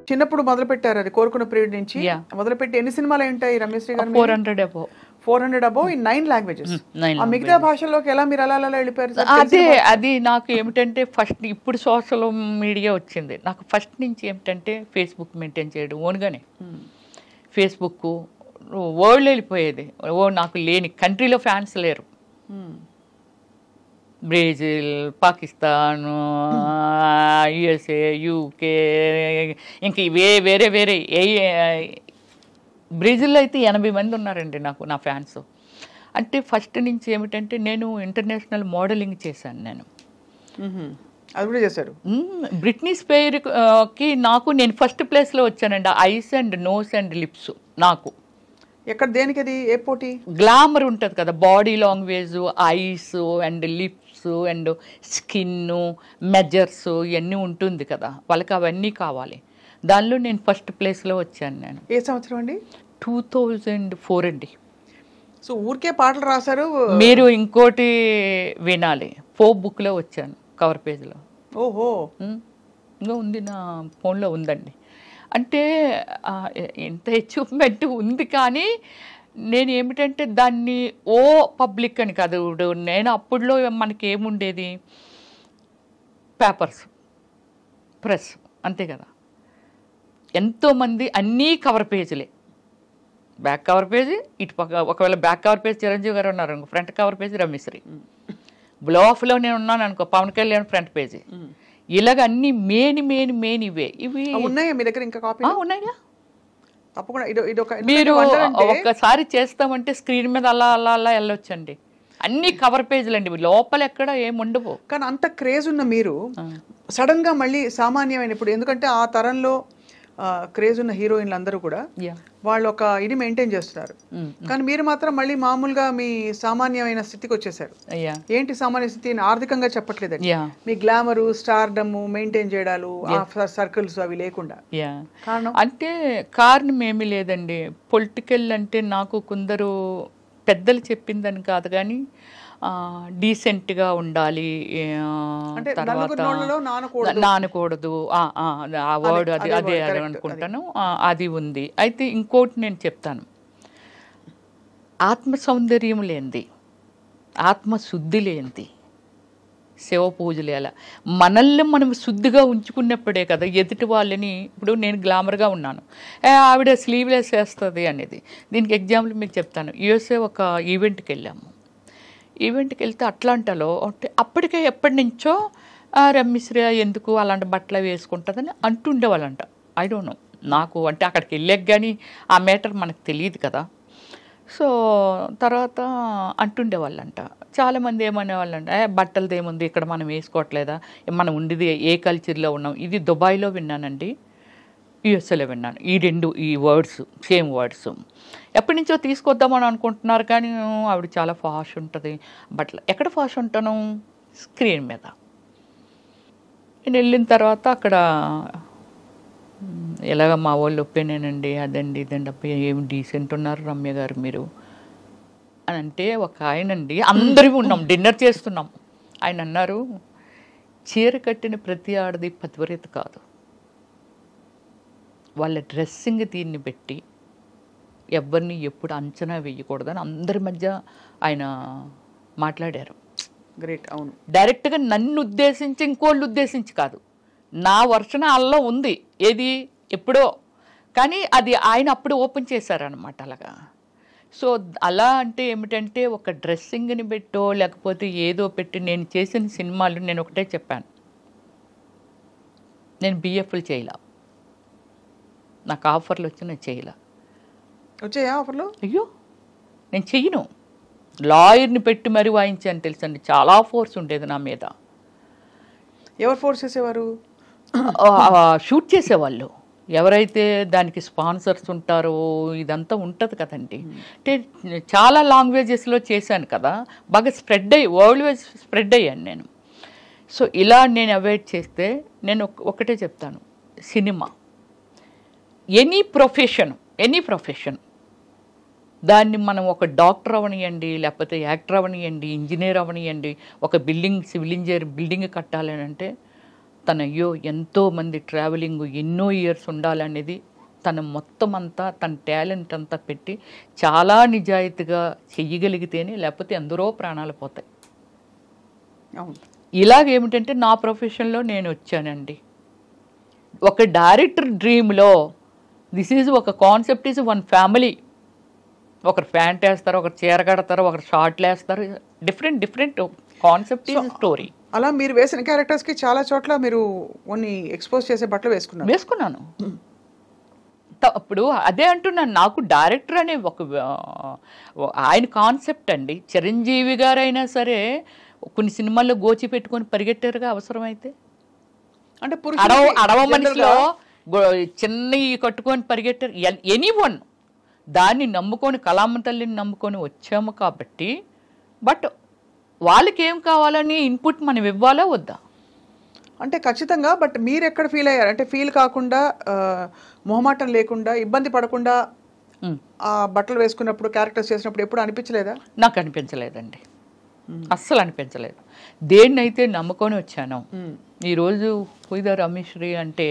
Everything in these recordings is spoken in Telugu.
చిన్నప్పుడు మొదలు పెట్టారు అది కోరుకున్న పీరియడ్ నుంచి Yeah. మొదలుపెట్టి ఎన్ని సినిమాలు ఉంటాయి రమేశ్రీ గారు 400 above. 400 అబౌవ్ ఇన్ 9 లాంగ్వేజెస్ 9 ఆ మిగతా భాషల్లోకి ఎలా మీరు అలా అలా వెళ్ళిపోయారు సార్ అది నాకు ఏమిటంటే ఫస్ట్ ఇప్పుడు సోషల్ మీడియా వచ్చింది, నాకు ఫస్ట్ నుంచి ఏమిటంటే ఫేస్బుక్ మెయింటైన్ చేయడం ఓన్గానే. ఫేస్బుక్ వరల్డ్ వెళ్ళిపోయేది, నాకు లేని కంట్రీలో ఫ్యాన్స్ లేరు. బ్రెజిల్, పాకిస్తాన్, యుఎస్ఏ, యూకే, ఇంక ఇవే వేరే వేరే బ్రెజిల్లో అయితే 80 మంది ఉన్నారండి నాకు నా ఫ్యాన్స్. అంటే ఫస్ట్ నుంచి ఏమిటంటే నేను ఇంటర్నేషనల్ మోడలింగ్ చేశాను. నేను అది కూడా చేశారు. బ్రిట్నీ స్పేర్కి నేను ఫస్ట్ ప్లేస్లో వచ్చానండి. Eyes and nose and lips నాకు. ఎక్కడ దేనికి అది ఏ పోటీ? గ్లామర్ ఉంటుంది కదా, body language, eyes and lips and skin measures ఇవన్నీ ఉంటుంది కదా, వాళ్ళకి అవన్నీ కావాలి. దానిలో నేను ఫస్ట్ ప్లేస్లో వచ్చాను. నేను ఏ సంవత్సరం అండి? 2004 అండి. సో ఊరికే పాటలు రాశారు మీరు ఇంకోటి వినాలి, ఫోక్ బుక్లో వచ్చాను, కవర్ పేజ్లో. ఓహో, ఇంకా ఉంది, నా ఫోన్లో ఉందండి. అంటే ఎంత అచీవ్మెంట్ ఉంది, కానీ నేను ఏమిటంటే దాన్ని పబ్లిక్ అని కాదు. నేను అప్పుడులో మనకి ఏముండేది, పేపర్స్, ప్రెస్, అంతే కదా. ఎంతోమంది అన్నీ కవర్ పేజీలే, బ్యాక్ కవర్ పేజీ ఇటు పక్క, ఒకవేళ బ్యాక్ కవర్ పేజ్ చిరంజీవి గారు ఉన్నారు అనుకో, ఫ్రంట్ కవర్ పేజీ రమేశ్రీ. బ్లాఫ్లో నేను ఉన్నాను అనుకో, పవన్ కళ్యాణ్ ఫ్రంట్ పేజీ. ఇలాగ అన్ని మెయిన్ ఇవే. ఇవి ఉన్నాయా మీ దగ్గర ఇంకా కాపీ? ఉన్నాయా? తప్పకుండా ఇది ఒక మీరు ఒక్కసారి చేస్తామంటే స్క్రీన్ మీద అలా అలా అలా వెళ్ళొచ్చండి. అన్ని కవర్ పేజీలు అండి, లోపల ఎక్కడ ఏముండవు. కానీ అంత క్రేజ్ ఉన్న మీరు సడన్ గా మళ్ళీ సామాన్యమైన, ఇప్పుడు ఎందుకంటే ఆ తరంలో క్రేజ్ ఉన్న హీరోయిన్లు అందరూ కూడా వాళ్ళు ఒక ఇది మెయింటైన్ చేస్తున్నారు, కానీ మీరు మాత్రం మళ్ళీ మామూలుగా మీ సామాన్యమైన స్థితికి వచ్చేసారు. ఏంటి సామాన్య స్థితి? ఆర్థికంగా చెప్పట్లేదండి, మీ గ్లామరు, స్టార్డమ్ మెయింటైన్ చేయడాలు, సర్కిల్స్ అవి లేకుండా. అంటే కారణం ఏమీ లేదండి. పొలిటికల్ అంటే నాకు కొందరు పెద్దలు చెప్పిందని కాదు, కానీ డీసెంట్గా ఉండాలి, తర్వాత నానకూడదు, ఆ వర్డ్ అదే అనుకుంటాను, అది ఉంది. అయితే ఇంకోటి నేను చెప్తాను, ఆత్మ సౌందర్యం లేనిది, ఆత్మశుద్ధి లేనిది శివ పూజలు ఎలా, మనల్ని మనం శుద్ధిగా ఉంచుకున్నప్పుడే కదా ఎదుటి వాళ్ళని. ఇప్పుడు నేను గ్లామర్గా ఉన్నాను, ఆవిడ స్లీవ్లెస్ వేస్తుంది అనేది. దీనికి ఎగ్జాంపుల్ మీకు చెప్తాను. యూఎస్ఏ ఒక ఈవెంట్కి వెళ్ళాము. ఈవెంట్కి వెళ్తే అట్లాంటాలో అప్పటికే ఎప్పటి నుంచో రమ్మిశ్రీ ఎందుకు అలాంటి బట్టలు వేసుకుంటుందని అంటుండేవాళ్ళంట. ఐ డోంట్ నో, నాకు అంటే అక్కడికి వెళ్ళాక కానీ ఆ మ్యాటర్ మనకు తెలియదు కదా. సో తర్వాత అంటుండేవాళ్ళంట. చాలామంది ఏమనేవాళ్ళంట, బట్టలది ఏముంది, ఇక్కడ మనం వేసుకోవట్లేదా, మనం ఉండేది ఏ కల్చర్లో ఉన్నాం. ఇది దుబాయ్లో విన్నానండి, యుఎస్ఏలో విన్నాను. ఈ వర్డ్స్ సేమ్ వర్డ్స్ ఎప్పటి నుంచో తీసుకొద్దామని అనుకుంటున్నారు, కానీ ఆవిడ చాలా ఫాష్ ఉంటుంది బట్టలు. ఎక్కడ ఫాష్ ఉంటాను? స్క్రీన్ మీద. నేను వెళ్ళిన తర్వాత అక్కడ ఎలాగ మా వాళ్ళు ఒప్పేనేనండి, అదండి ఇదండి, అబ్బాయి ఏమి డీసెంట్ ఉన్నారు రమ్య గారు మీరు అని అంటే, ఒక ఆయనండి, అందరివి ఉన్నాం డిన్నర్ చేస్తున్నాం, ఆయన అన్నారు, చీర కట్టిన ప్రతి ఆడది పతివ్రత కాదు, వాళ్ళ డ్రెస్సింగ్ దీన్ని పెట్టి ఎవరిని ఎప్పుడు అంచనా వేయకూడదని అందరి మధ్య ఆయన మాట్లాడారు. గ్రేట్. అవును, డైరెక్ట్గా నన్ను ఉద్దేశించి ఇంకోళ్ళు ఉద్దేశించి కాదు, నా వర్షన అల్లో ఉంది ఏది ఎప్పుడో, కానీ అది ఆయన అప్పుడు ఓపెన్ చేశారనమాట అలాగా. సో అలా అంటే ఏమిటంటే ఒక డ్రెస్సింగ్ని పెట్టో లేకపోతే ఏదో పెట్టి, నేను చేసిన సినిమాలు నేను ఒకటే చెప్పాను, నేను బిఎఫ్లు చేయలే, నాకు ఆఫర్లు వచ్చి నేను చేయలే. వచ్చాయా ఆఫర్లు? అయ్యో నేను చెయ్యను, లాయర్ని పెట్టి మరీ వాయించాను తెలుసండి, చాలా ఫోర్స్ ఉండేది నా మీద. ఎవరు ఫోర్స్ చేసేవారు? షూట్ చేసేవాళ్ళు, ఎవరైతే దానికి స్పాన్సర్స్ ఉంటారో ఇదంతా ఉంటుంది కదండి. అంటే చాలా లాంగ్వేజెస్లో చేశాను కదా, బాగా స్ప్రెడ్ అయ్యి వరల్డ్ వైజ్ స్ప్రెడ్ అయ్యాను నేను. సో ఇలా నేను అవాయిడ్ చేస్తే, నేను ఒకటే చెప్తాను, సినిమా ఎనీ ప్రొఫెషన్ దాన్ని మనం ఒక డాక్టర్ అవనియండి, లేకపోతే యాక్టర్ అవనియండి, ఇంజనీర్ అవనియండి, ఒక సివిల్ ఇంజనీర్ బిల్డింగ్ కట్టాలని అంటే తన అయ్యో ఎంతోమంది ట్రావెలింగ్ ఎన్నో ఇయర్స్ ఉండాలనేది తన మొత్తం అంతా తన టాలెంట్ అంతా పెట్టి చాలా నిజాయితీగా చెయ్యగలిగితేనే, లేకపోతే ఎందరో ప్రాణాలు పోతాయి. ఇలాగేమిటంటే నా ప్రొఫెషన్లో నేను వచ్చానండి. ఒక డైరెక్టర్ డ్రీమ్లో దిస్ ఈజ్ ఒక కాన్సెప్ట్ ఈజ్ వన్ ఫ్యామిలీ. ఒకరు ప్యాంట్ వేస్తారు, ఒకరు చీర కడతారు, ఒకరు షార్ట్లు వేస్తారు. Different concept is story. అలా మీరు వేసిన క్యారెక్టర్స్కి చాలా చోట్ల మీరు కొన్ని ఎక్స్పోజ్ చేసే బట్టలు వేసుకున్నాను. అప్పుడు అదే అంటున్నాను, నాకు డైరెక్టర్ అనే ఒక ఆయన కాన్సెప్ట్ అండి. చిరంజీవి గారైనా సరే కొన్ని సినిమాల్లో గోచి పెట్టుకొని పరిగెట్టారుగా అవసరమైతే. అంటే అడవ మనిషిలో చిన్న కట్టుకొని పరిగెట్టారు. ఎనీవన్ దాన్ని నమ్ముకొని, కళామ తల్లిని నమ్ముకొని వచ్చాము కాబట్టి. బట్ వాళ్ళకి ఏం కావాలని ఇన్పుట్ మనం ఇవ్వాలా వద్దా అంటే ఖచ్చితంగా. బట్ మీరు ఎక్కడ ఫీల్ అయ్యారు అంటే ఫీల్ కాకుండా, మొహమాటం లేకుండా, ఇబ్బంది పడకుండా ఆ బట్టలు వేసుకున్నప్పుడు, క్యారెక్టర్స్ చేసినప్పుడు ఎప్పుడు అనిపించలేదా? నాకు అనిపించలేదండి, అస్సలు అనిపించలేదు. దేన్నైతే నమ్ముకొని వచ్చాను. ఈరోజు పూజ రమేశ్వరి అంటే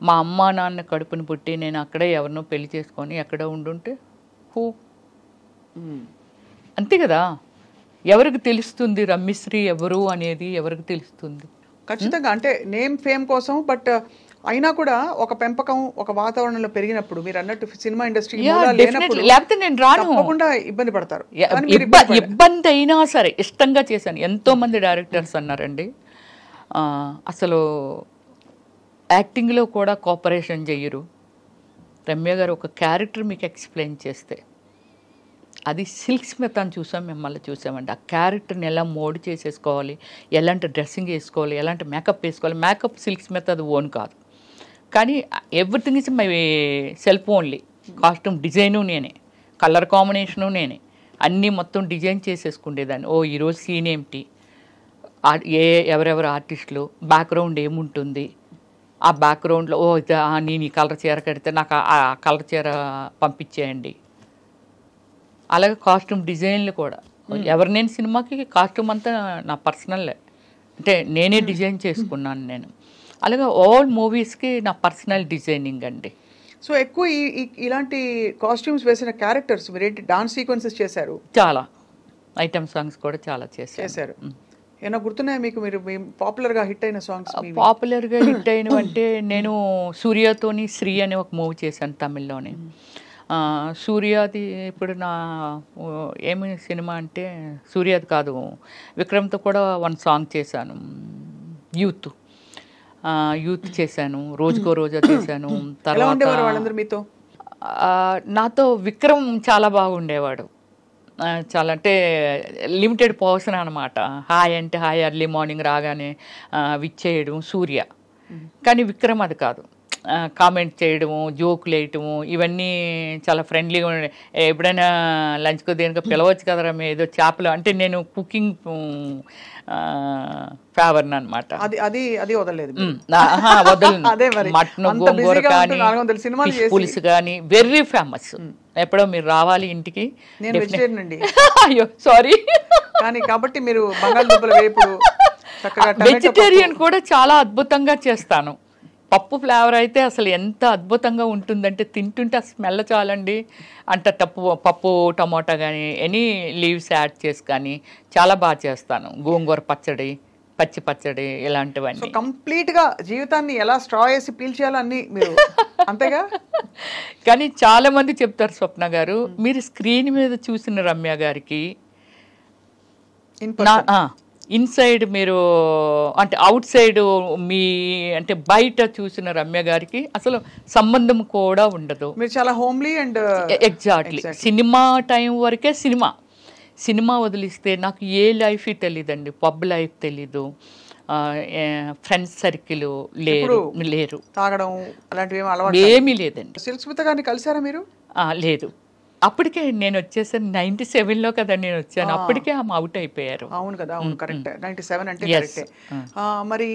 మా అమ్మ నాన్న కడుపుని పుట్టి నేను అక్కడే ఎవరినో పెళ్లి చేసుకొని ఎక్కడ ఉండుంటే అంతే కదా. ఎవరికి తెలుస్తుంది రమ్యశ్రీ ఎవరు అనేది? ఎవరికి తెలుస్తుంది? ఖచ్చితంగా. అంటే నేమ్ ఫేమ్ కోసం. బట్ అయినా కూడా ఒక పెంపకం, ఒక వాతావరణంలో పెరిగినప్పుడు మీరు అన్నట్టు సినిమా ఇండస్ట్రీ లేకపోతే నేను రాను, తప్పకుండా ఇబ్బంది పడతారు. ఇబ్బంది అయినా సరే ఇష్టంగా చేశాను. ఎంతో మంది డైరెక్టర్స్ అన్నారండి అసలు యాక్టింగ్లో కూడా కోఆపరేషన్ చెయ్యరు. రమ్య గారు ఒక క్యారెక్టర్ మీకు ఎక్స్ప్లెయిన్ చేస్తే, అది సిల్క్ స్మిత్ అని చూసాం, మిమ్మల్ని చూసామండి. ఆ క్యారెక్టర్ని ఎలా మోడ్ చేసేసుకోవాలి, ఎలాంటి డ్రెస్సింగ్ వేసుకోవాలి, ఎలాంటి మేకప్ వేసుకోవాలి. మేకప్ సిల్క్ స్మిత్ అది ఓన్ కాదు, కానీ everything is my self only. Costume design నేనే, కలర్ కాంబినేషను నేనే, అన్నీ మొత్తం డిజైన్ చేసేసుకుండేదాన్ని. ఈరోజు సీన్ ఏమిటి, ఎవరెవరు ఆర్టిస్టులు, బ్యాక్గ్రౌండ్ ఏముంటుంది, ఆ బ్యాక్గ్రౌండ్లో నేను ఈ కలర్ చీర కడితే నాకు ఆ కలర్ చీర పంపించేయండి. అలాగే కాస్ట్యూమ్ డిజైన్లు కూడా నేను సినిమాకి కాస్ట్యూమ్ అంతా నా పర్సనల్, అంటే నేనే డిజైన్ చేసుకున్నాను నేను. అలాగే ఆల్ మూవీస్కి నా పర్సనల్ డిజైనింగ్ అండి. సో ఎక్కువ ఇలాంటి కాస్ట్యూమ్స్ వేసిన క్యారెక్టర్స్ మీరేంటి డాన్స్ సీక్వెన్సెస్ చేశారు, చాలా ఐటమ్ సాంగ్స్ కూడా చాలా చేశారు. ఏమైనా గుర్తున్నాయా మీకు? మీరు పాపులర్గా హిట్ అయిన సాంగ్స్? పాపులర్గా హిట్ అయినవంటే నేను సూర్యతోని శ్రీ అనే ఒక మూవీ చేశాను తమిళ్లోనే. సూర్యాది ఇప్పుడు నా ఏమి సినిమా అంటే సూర్యాది కాదు, విక్రమ్తో కూడా వన్ సాంగ్ చేశాను, యూత్ చేశాను, రోజుకో రోజా చేశాను. తర్వాత మీతో నాతో విక్రమ్ చాలా బాగుండేవాడు. చాలా అంటే లిమిటెడ్ పర్సన్ అనమాట. హాయ్ అంటే హాయ్, ఎర్లీ మార్నింగ్ రాగానే విచ్చేయడం సూర్య. కానీ విక్రమ్ అది కాదు, కామెంట్ చేయడము, జోకులు వేయటము, ఇవన్నీ చాలా ఫ్రెండ్లీగా ఉండే. ఎప్పుడైనా లంచ్కో దేనికో పిలవచ్చు కదరా ఏదో చేపలు అంటే, నేను కుకింగ్ ఫేవర్ని అనమాట. మటన్, గోంగూర కానీ, పులుసు కానీ వెరీ ఫేమస్. ఎప్పుడో మీరు రావాలి ఇంటికి. అయ్యో సారీ, కానీ కాబట్టి మీరు బంగాళదుంపల వేపుడు, వెజిటేరియన్ కూడా చాలా అద్భుతంగా చేస్తాను. పప్పు ఫ్లేవర్ అయితే అసలు ఎంత అద్భుతంగా ఉంటుందంటే తింటుంటే ఆ స్మెల్ చాలండి. అంటే పప్పు టమోటా కానీ ఎనీ లీవ్స్ యాడ్ చేసి కానీ చాలా బాగా చేస్తాను. గోంగూర పచ్చడి, పచ్చి పచ్చడి, ఇలాంటివన్నీ. కంప్లీట్గా జీవితాన్ని ఎలా స్ట్రా వేసి పీల్చేయాలో అన్నీ మీరు అంతేగా. కానీ చాలా మంది చెప్తారు, స్వప్న గారు మీరు స్క్రీన్ మీద చూసిన రమ్య గారికి ఇన్సైడ్ మీరు అంటే అవుట్ సైడ్ మీ అంటే బయట చూసిన రమ్య గారికి అసలు సంబంధం కూడా ఉండదు. మీరు చాలా homely and exactly. Cinema time వరకే సినిమా వదిలిస్తే నాకు ఏ లైఫ్ తెలియదండి. పబ్ లైఫ్ తెలీదు, ఫ్రెండ్స్ సర్కిల్ లేరు, తాగడం అలాంటివి ఏమీ లేదండి. సిల్క్ స్మిత గారిని కలిసారా మీరు? లేదు, అప్పటికే నేను వచ్చేసాను 97లో కదా నేను వచ్చాను, అప్పటికే ఆమె అవుట్ అయిపోయారు. అవును కదా, అవును కరెక్ట్. 97 అంటే కరెక్టే. మరి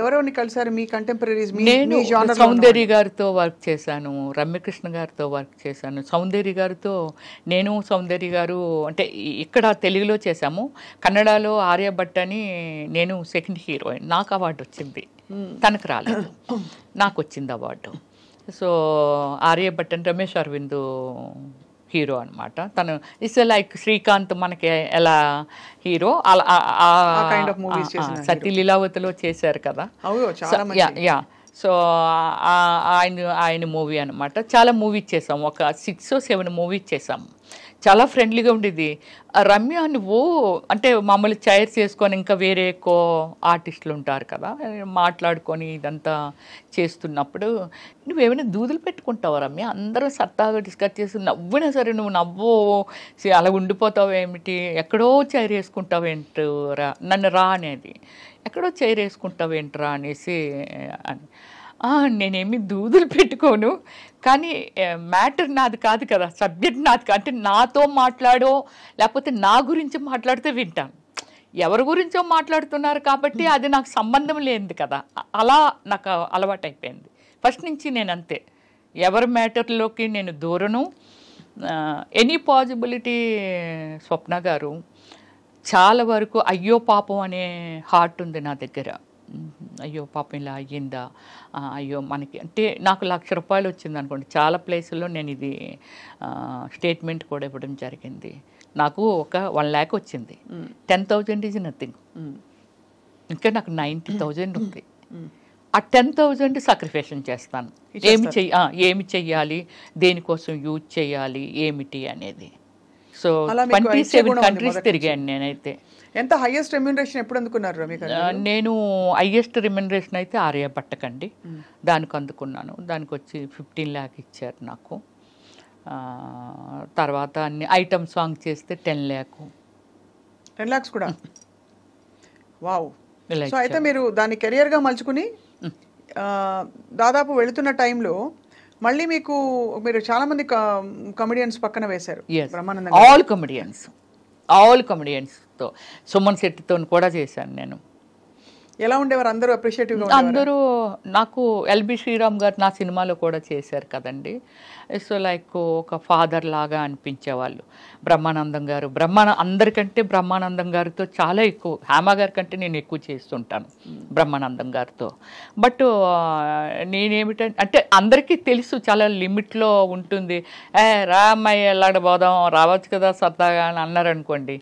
ఎవరెవరిని కలిసారు మీ కంటెంపరీస్? నేను సౌందర్య గారితో వర్క్ చేశాను, రమ్యకృష్ణ గారితో వర్క్ చేశాను. సౌందర్య గారితో నేను, సౌందర్య గారు అంటే ఇక్కడ తెలుగులో చేశాము, కన్నడలో ఆర్యభట్ అని నేను సెకండ్ హీరోయిన్, నాకు అవార్డు వచ్చింది. తనకు రాలేదు, నాకు వచ్చింది అవార్డు. సో ఆర్యభట్టన్ రమేష్ అరవింద్ హీరో అనమాట. తను ఇట్స్ లైక్ శ్రీకాంత్ మనకి ఎలా హీరో అలా సతీ లీలావతిలో చేశారు కదా. యా సో ఆయన మూవీ అనమాట. చాలా మూవీ చేసాము, ఒక 6 or 7 మూవీస్ చేసాము. చాలా ఫ్రెండ్లీగా ఉండేది. రమ్య నువ్వు అంటే మామూలు చైర్స్ వేసుకొని ఇంకా వేరే ఎక్కువ ఆర్టిస్టులు ఉంటారు కదా, మాట్లాడుకొని ఇదంతా చేస్తున్నప్పుడు నువ్వేమైనా దూదులు పెట్టుకుంటావా రమ్య, అందరూ సరదాగా డిస్కస్ చేసి నవ్వినా సరే నువ్వు నవ్వు అలా ఉండిపోతావు ఏమిటి, ఎక్కడో చైర్ వేసుకుంటావేంట్రా, నన్ను రా అనేది, ఎక్కడో చైర్ వేసుకుంటావేంట్రా అనేసి అని. నేనేమి దూదులు పెట్టుకోను, కానీ మ్యాటర్ నాది కాదు కదా, సబ్జెక్ట్ నాది కాదు. అంటే నాతో మాట్లాడో లేకపోతే నా గురించి మాట్లాడితే వింటాను, ఎవరి గురించో మాట్లాడుతున్నారు కాబట్టి అది నాకు సంబంధం లేనిది కదా. అలా నాకు అలవాటు అయిపోయింది ఫస్ట్ నుంచి. నేను అంతే, ఎవరి మ్యాటర్లోకి నేను దూరను. ఎనీ పాసిబిలిటీ స్వప్న గారు చాలా వరకు అయ్యో పాపం అనే హార్ట్ ఉంది నా దగ్గర. అయ్యో పాపం ఇలా అయ్యిందా, అయ్యో మనకి అంటే నాకు ₹1,00,000 వచ్చింది అనుకోండి, చాలా ప్లేసుల్లో నేను ఇది స్టేట్మెంట్ కూడా ఇవ్వడం జరిగింది. నాకు ఒక 1 lakh వచ్చింది, 10,000 ఈజ్ నథింగ్. ఇంకా నాకు 90,000 ఉంది. ఆ 10,000 సాక్రిఫికేషన్ చేస్తాను. ఏమి చెయ్యాలి, దేనికోసం యూజ్ చేయాలి ఏమిటి అనేది. సో 27 కంట్రీస్ తిరిగాను నేనైతే. ఎంత హైయెస్ట్ రెమ్యూనరేషన్ ఎప్పుడు అందుకున్నారు? నేను హైయెస్ట్ రెమ్యూనరేషన్ అయితే ఆర్యభట్టకండి, దానికి అందుకున్నాను. దానికి వచ్చి 15 lakh ఇచ్చారు నాకు. తర్వాత అన్ని ఐటమ్ సాంగ్ చేస్తే 10 lakh. 10 lakhs కూడా. వావ్. సో అయితే మీరు దాన్ని కెరియర్గా మలుచుకుని దాదాపు వెళుతున్న టైంలో మళ్ళీ మీరు చాలా మంది కమెడియన్స్ పక్కన వేశారు. ఆల్ కమెడియన్స్తో, సుమన్ శెట్టితో కూడా చేశాను నేను. ఎలా ఉండేవారు అందరూ? అప్రిషియేటివ్గా అందరూ. నాకు ఎల్బి శ్రీరామ్ గారు నా సినిమాలో కూడా చేశారు కదండి. సో లైక్ ఒక ఫాదర్ లాగా అనిపించేవాళ్ళు. బ్రహ్మానందం గారు, అందరికంటే బ్రహ్మానందం గారితో చాలా ఎక్కువ, హేమ గారి కంటే నేను ఎక్కువ చేస్తుంటాను బ్రహ్మానందం గారితో. బట్ నేనేమిటంటే అంటే అందరికీ తెలుసు చాలా లిమిట్లో ఉంటుంది. రా అమ్మాయి వెళ్ళాడబోదాం, రావచ్చు కదా సరదాగా అని అన్నారు అనుకోండి,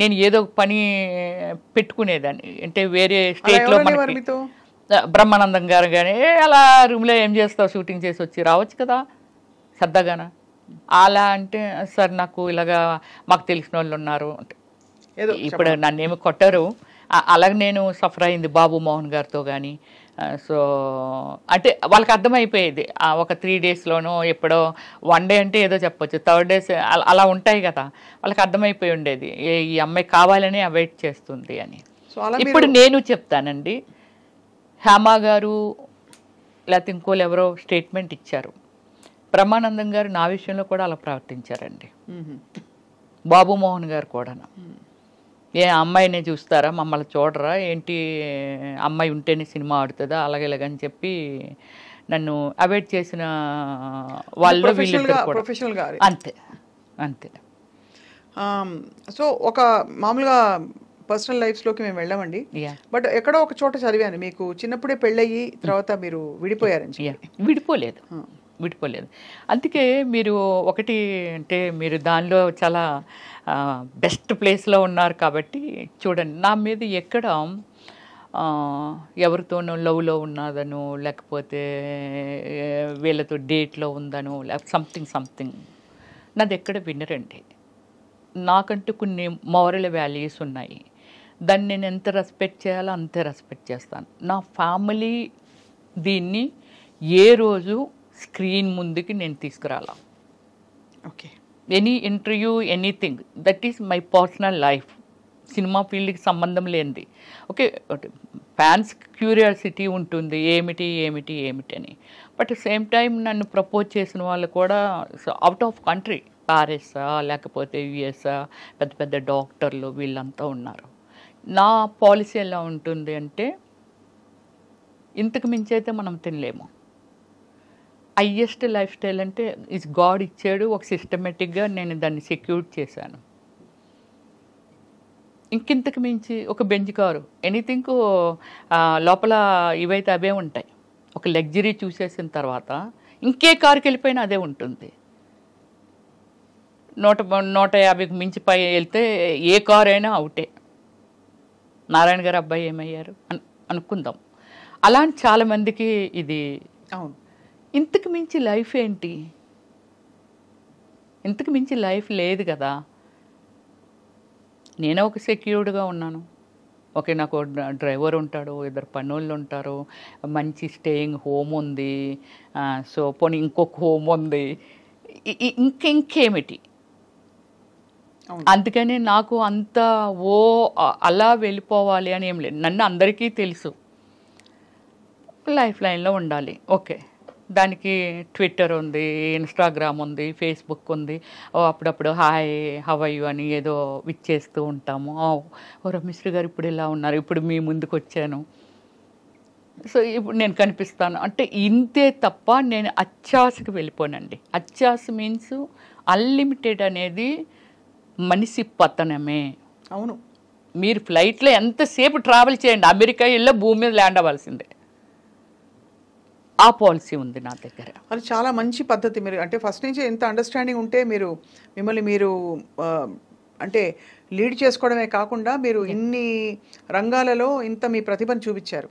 నేను ఏదో పని పెట్టుకునేదాన్ని. అంటే వేరే స్టేట్లో బ్రహ్మానందం గారు కానీ అలా రూమ్లో ఏం చేస్తావు, షూటింగ్ చేసి వచ్చి రావచ్చు కదా సరదాగానా, అలా అంటే సార్ నాకు ఇలాగా మాకు తెలిసిన వాళ్ళు ఉన్నారు అంటే, ఇప్పుడు నన్ను ఏమి కొట్టరు. అలాగే నేను సఫర్ అయింది బాబు మోహన్ గారితో కానీ. సో అంటే వాళ్ళకి అర్థమైపోయేది, ఒక 3 daysలోనో ఎప్పుడో 1 day అంటే ఏదో చెప్పొచ్చు, 3rd day అలా ఉంటాయి కదా, వాళ్ళకి అర్థమైపోయి ఉండేది ఈ అమ్మాయి కావాలని అవాయిడ్ చేస్తుంది అని. ఇప్పుడు నేను చెప్తానండి, హేమ గారు లేకపోతే ఇంకోళ్ళు ఎవరో స్టేట్మెంట్ ఇచ్చారు, బ్రహ్మానందం గారు నా విషయంలో కూడా అలా ప్రవర్తించారండి. బాబు మోహన్ గారు కూడా, ఏ అమ్మాయినే చూస్తారా మమ్మల్ని చూడరా ఏంటి, అమ్మాయి ఉంటేనే సినిమా ఆడుతుందా అలాగే ఇలాగని చెప్పి నన్ను అవాయిడ్ చేసిన వాళ్ళు అంతే అంతే. సో ఒక మామూలుగా పర్సనల్ లైఫ్స్లోకి మేము వెళ్ళామండి, బట్ ఎక్కడో ఒక చోట చదివాను మీకు చిన్నప్పుడే పెళ్ళయ్యి తర్వాత మీరు విడిపోయారని. విడిపోలేదు. అందుకే మీరు ఒకటి అంటే మీరు దానిలో చాలా బెస్ట్ ప్లేస్లో ఉన్నారు కాబట్టి చూడండి, నా మీద ఎక్కడ ఎవరితోనో లవ్లో ఉన్నదను లేకపోతే వీళ్ళతో డేట్లో ఉందను లేకపోతే సంథింగ్ నాది ఎక్కడ వినరండి. నాకంటూ కొన్ని మోరల్ వాల్యూస్ ఉన్నాయి, దాన్ని నేను ఎంత రెస్పెక్ట్ చేయాలో అంతే రెస్పెక్ట్ చేస్తాను. నా ఫ్యామిలీ దీన్ని ఏ రోజు స్క్రీన్ ముందుకి నేను తీసుకురాలా. Okay, any interview anything that is my personal life, cinema ఫీల్డ్కి సంబంధం లేనిది. ఓకే, ఫ్యాన్స్ క్యూరియాసిటీ ఉంటుంది ఏమిటి అని, బట్ సేమ్ టైం నన్ను ప్రపోజ్ చేసిన వాళ్ళు కూడా అవుట్ ఆఫ్ కంట్రీ, పారిసా లేకపోతే యుఎస్ఆ, పెద్ద పెద్ద డాక్టర్లు వీళ్ళంతా ఉన్నారు. నా పాలసీ ఎలా ఉంటుంది అంటే ఇంతకు మించి అయితే మనం తినలేము. హైయెస్ట్ లైఫ్ స్టైల్ అంటే ఇస్ గాడ్ ఇచ్చాడు, ఒక సిస్టమేటిక్గా నేను దాన్ని సెక్యూర్ చేశాను. ఇంకింతకు మించి ఒక బెంచ్ కారు ఎనీథింగ్ లోపల ఇవైతే అవే ఉంటాయి. ఒక లగ్జరీ చూసేసిన తర్వాత ఇంకే కారుకి వెళ్ళిపోయినా అదే ఉంటుంది. 150కి మించి పై వెళ్తే ఏ కారు అయినా అవుటే. నారాయణ గారు అబ్బాయి ఏమయ్యారు అనుకుందాం. అలాంటి చాలామందికి ఇది. అవును. ఇంతకు మించి లైఫ్ ఏంటి? ఇంతకు మించి లైఫ్ లేదు కదా. నేనే ఒక సెక్యూర్డ్గా ఉన్నాను. ఓకే, నాకు డ్రైవర్ ఉంటాడు, 2 పనులు ఉంటారు, మంచి స్టేయింగ్ హోమ్ ఉంది, సో పోనీ ఇంకొక హోమ్ ఉంది, ఇంకేమిటి. అందుకని నాకు అంత అలా వెళ్ళిపోవాలి అని ఏం లేదు. నన్ను అందరికీ తెలుసు, లైఫ్ లైన్లో ఉండాలి. ఓకే, దానికి ట్విట్టర్ ఉంది, ఇన్స్టాగ్రామ్ ఉంది, ఫేస్బుక్ ఉంది. అప్పుడప్పుడు హాయ్ హౌ ఆర్ యు అని ఏదో విచ్చేస్తూ ఉంటాము. ఓ రమేశ్వరి గారు ఇప్పుడు ఇలా ఉన్నారు, ఇప్పుడు మీ ముందుకు వచ్చాను, సో ఇప్పుడు నేను కనిపిస్తాను అంటే ఇంతే తప్ప నేను అత్యాశకి వెళ్ళిపోనండి. అత్యాశ మీన్స్ అన్లిమిటెడ్ అనేది మనిషి పతనమే. అవును. మీరు ఫ్లైట్లో ఎంతసేపు ట్రావెల్ చేయండి, అమెరికా వెళ్ళి భూమి మీద ల్యాండ్ అవ్వాల్సిందే. ఆ పాలసీ ఉంది నా దగ్గర. అది చాలా మంచి పద్ధతి. మీరు అంటే ఫస్ట్ నుంచి ఎంత అండర్స్టాండింగ్ ఉంటే మీరు మిమ్మల్ని మీరు అంటే లీడ్ చేసుకోవడమే కాకుండా మీరు ఇన్ని రంగాలలో ఇంత మీ ప్రతిభను చూపించారు.